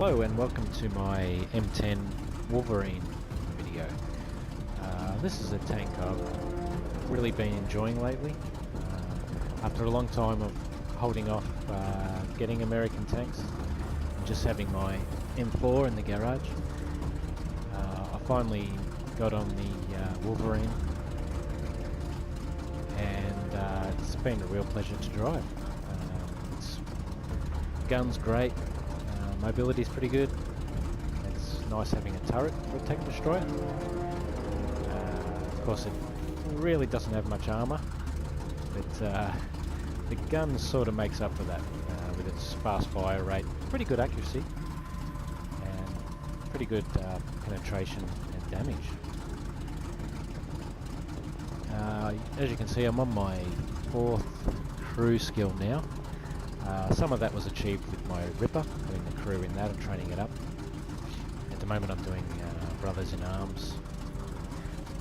Hello and welcome to my M10 Wolverine video. This is a tank I've really been enjoying lately. After a long time of holding off getting American tanks and just having my M4 in the garage, I finally got on the Wolverine, and it's been a real pleasure to drive. Gun's great, mobility's pretty good. It's nice having a turret for a tank destroyer. Of course it really doesn't have much armour, but the gun sort of makes up for that with its fast fire rate, pretty good accuracy, and pretty good penetration and damage. As you can see, I'm on my 4th crew skill now. Some of that was achieved with my Ripper, putting the crew in that and training it up. At the moment I'm doing Brothers in Arms,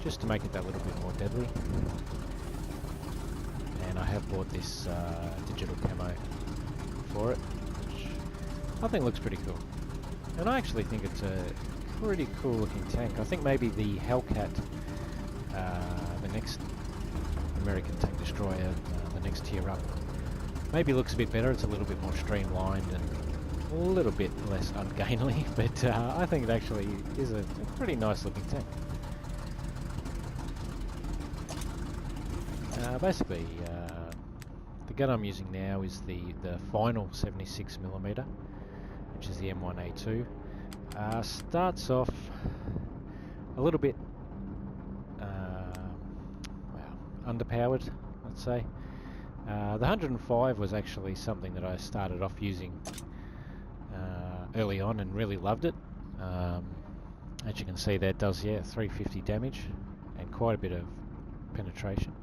just to make it that little bit more deadly. And I have bought this digital camo for it, which I think looks pretty cool. And I actually think it's a pretty cool looking tank. I think maybe the Hellcat, the next American tank destroyer, the next tier up, maybe looks a bit better. It's a little bit more streamlined and a little bit less ungainly, but I think it actually is a pretty nice looking tank. Basically, the gun I'm using now is the final 76mm, which is the M1A2. Starts off a little bit underpowered, let's say. The 105 was actually something that I started off using early on and really loved it. As you can see, that does 350 damage and quite a bit of penetration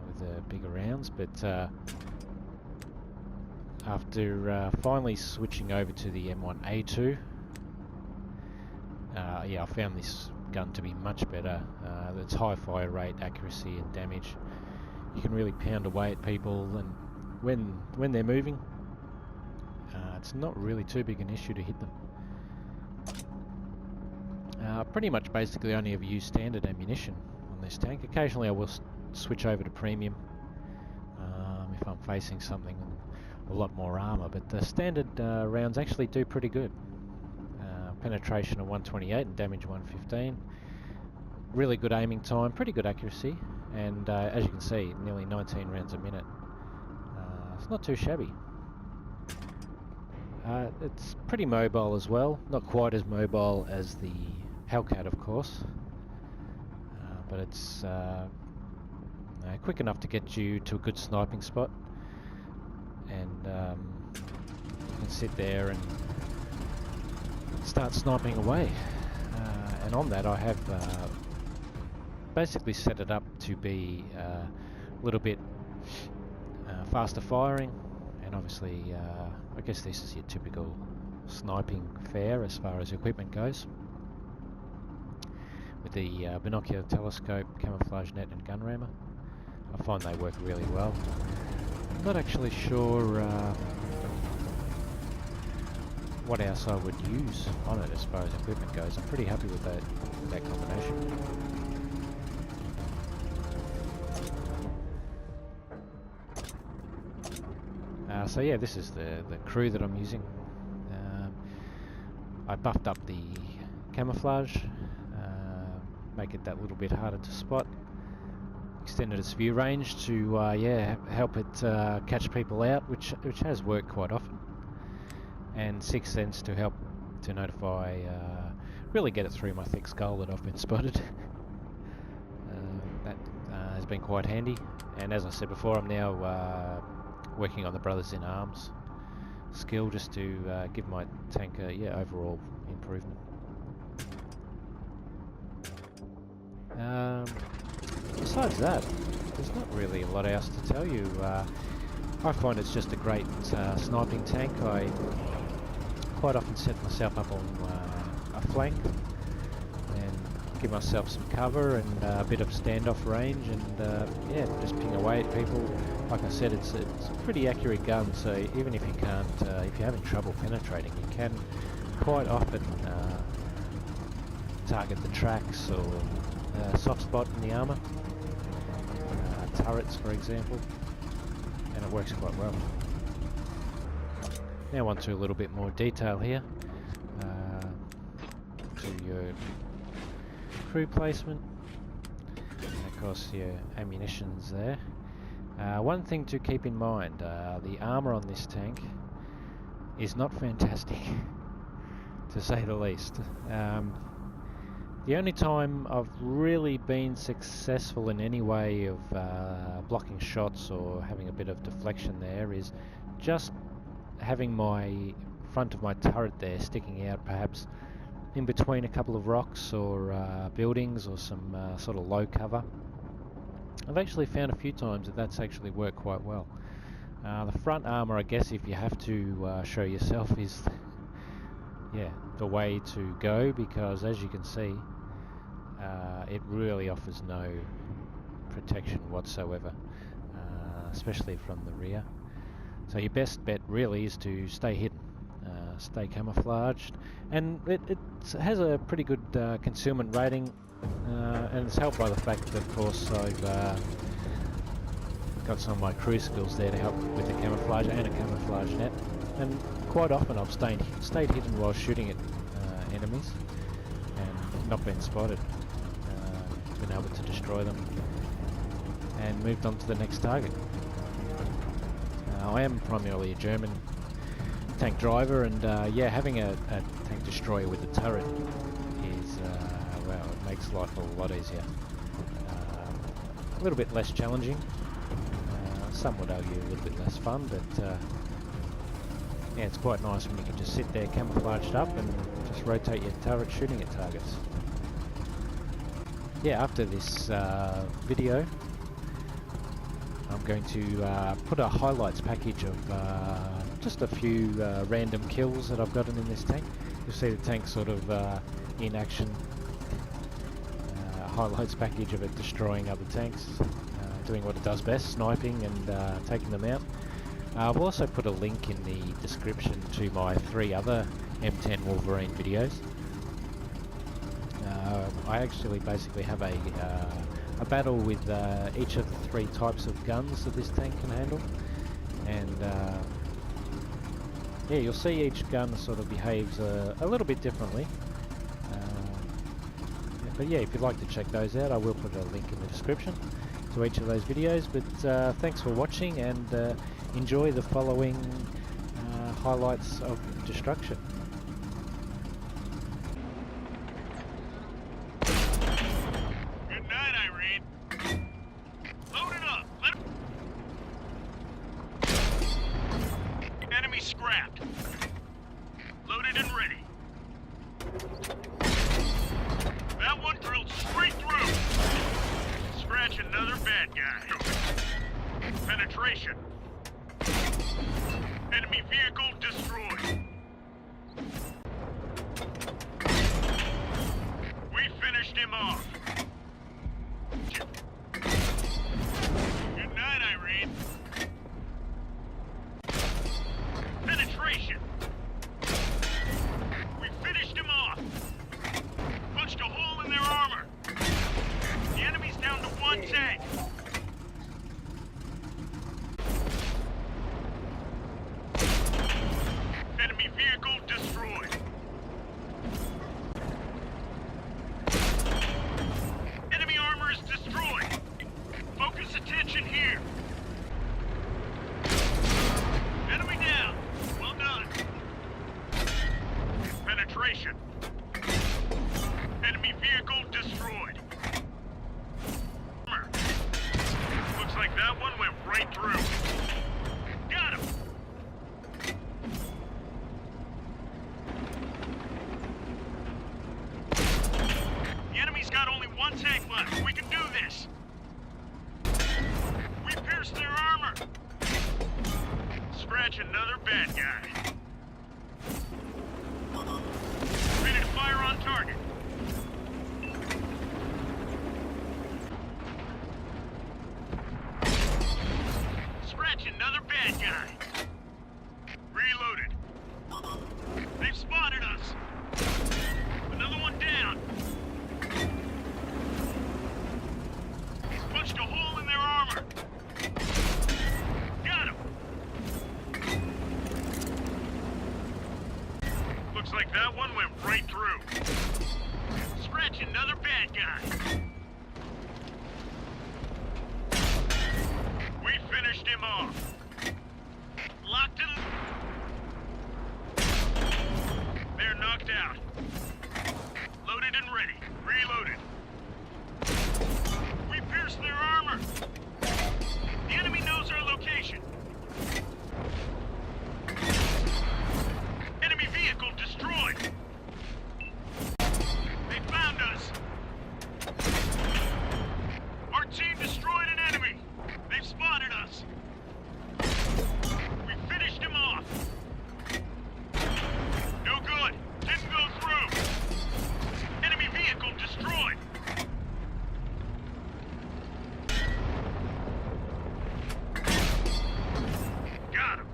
with the bigger rounds. But after finally switching over to the M1A2, I found this gun to be much better. Its high fire rate, accuracy and damage. You can really pound away at people, and when they're moving, it's not really too big an issue to hit them. Pretty much basically only ever use standard ammunition on this tank. Occasionally I will switch over to premium if I'm facing something with a lot more armour, but the standard rounds actually do pretty good. Penetration of 128 and damage 115. Really good aiming time, pretty good accuracy, and as you can see, nearly 19 rounds a minute. It's not too shabby. It's pretty mobile as well, not quite as mobile as the Hellcat of course, but it's quick enough to get you to a good sniping spot, and you can sit there and start sniping away. And on that I have basically set it up to be a little bit faster firing, and obviously I guess this is your typical sniping fare as far as equipment goes, with the binocular telescope, camouflage net and gun rammer. I find they work really well. I'm not actually sure what else I would use on it as far as equipment goes. I'm pretty happy with that combination. So yeah, this is the crew that I'm using. I buffed up the camouflage, make it that little bit harder to spot, extended its view range to help it catch people out, which has worked quite often, and Sixth Sense to help to notify, really get it through my thick skull that I've been spotted. That has been quite handy, and as I said before, I'm now working on the Brothers in Arms skill just to give my tank a overall improvement. Besides that, there's not really a lot else to tell you. I find it's just a great sniping tank. I quite often set myself up on a flank and give myself some cover and a bit of standoff range, and yeah, just ping away at people. Like I said, it's a pretty accurate gun, so even if you can't, if you're having trouble penetrating, you can quite often target the tracks or soft spot in the armour, turrets for example, and it works quite well. Now on to a little bit more detail here, to your crew placement, and of course your ammunition's there. One thing to keep in mind, the armour on this tank is not fantastic, to say the least. The only time I've really been successful in any way of blocking shots or having a bit of deflection there is just having my front of my turret there sticking out, perhaps in between a couple of rocks or buildings or some sort of low cover. I've actually found a few times that that's actually worked quite well. The front armour, I guess, if you have to show yourself, is yeah, the way to go, because as you can see, it really offers no protection whatsoever, especially from the rear. So your best bet really is to stay hidden, stay camouflaged, and it has a pretty good concealment rating, and it's helped by the fact that, of course, I've got some of my crew skills there to help with the camouflage and a camouflage net, and quite often I've stayed hidden while shooting at enemies and not been spotted, been able to destroy them and moved on to the next target. I am primarily a German tank driver, and yeah, having a tank destroyer with a turret is, well, it makes life a lot easier. A little bit less challenging, some would argue a little bit less fun, but yeah, it's quite nice when you can just sit there camouflaged up and just rotate your turret shooting at targets. Yeah, after this video, I'm going to put a highlights package of just a few random kills that I've gotten in this tank. You'll see the tank sort of in action. Highlights package of it destroying other tanks, doing what it does best, sniping and taking them out. I've also put a link in the description to my 3 other M10 Wolverine videos. I actually basically have a battle with each of the 3 types of guns that this tank can handle, and yeah, you'll see each gun sort of behaves a little bit differently. But yeah, if you'd like to check those out, I will put a link in the description to each of those videos. But thanks for watching, and enjoy the following highlights of destruction. Good night, Irene. Load it up. Enemy scrapped. Loaded and ready. That one drilled straight through. Scratch another bad guy. Penetration. Enemy vehicle destroyed. We finished him off. Good night, Irene. Penetration. We finished him off. Punched a hole in their armor. The enemy's down to 1 tank. Enemy vehicle destroyed. Enemy armor is destroyed. Focus attention here. Enemy down. Well done. Penetration. Enemy vehicle destroyed. Armor. Looks like that one went right through. Got him. The enemy's got only 1 tank left. We can do this. We pierced their armor. Scratch another bad guy. Ready to fire on target. ready. Reloaded. We pierced their armor. The enemy knows our location. Enemy vehicle destroyed. They found us. Our team destroyed an enemy. They've spotted us. We finished him off. No good. Didn't go through. Enemy vehicle destroyed. Got him.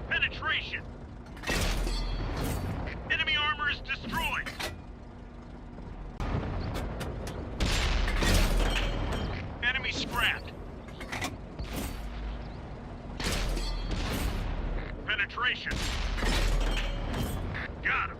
Penetration. Enemy armor is destroyed. Enemy scrapped. Penetration. Got him.